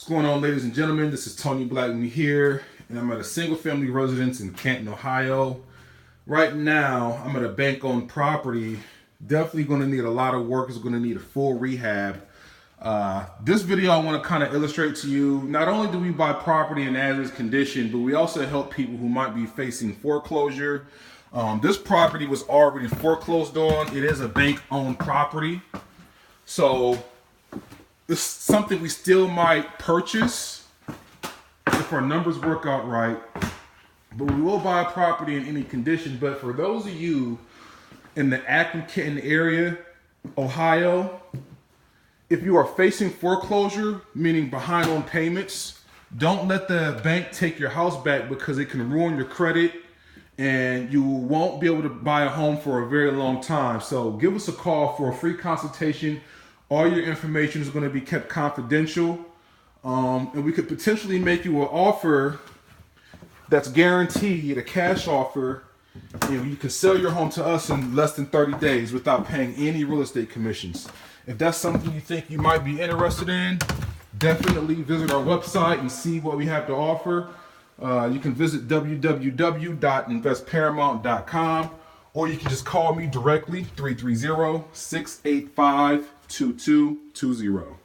What's going on, ladies and gentlemen? This is Tony Blackman here, and I'm at a single-family residence in Canton, Ohio. Right now, I'm at a bank-owned property. Definitely going to need a lot of work. It's going to need a full rehab. This video, I want to kind of illustrate to you, not only do we buy property in as-is condition, but we also help people who might be facing foreclosure. This property was already foreclosed on. It is a bank-owned property. So it's something we still might purchase if our numbers work out right, but we will buy a property in any condition. But for those of you in the Akron, Canton area, Ohio, if you are facing foreclosure, meaning behind on payments, don't let the bank take your house back, because it can ruin your credit and you won't be able to buy a home for a very long time. So give us a call for a free consultation. All your information is going to be kept confidential, and we could potentially make you an offer that's guaranteed, a cash offer. You can sell your home to us in less than 30 days without paying any real estate commissions. If that's something you think you might be interested in, definitely visit our website and see what we have to offer. You can visit www.investparamount.com, or you can just call me directly, 330-685-2220.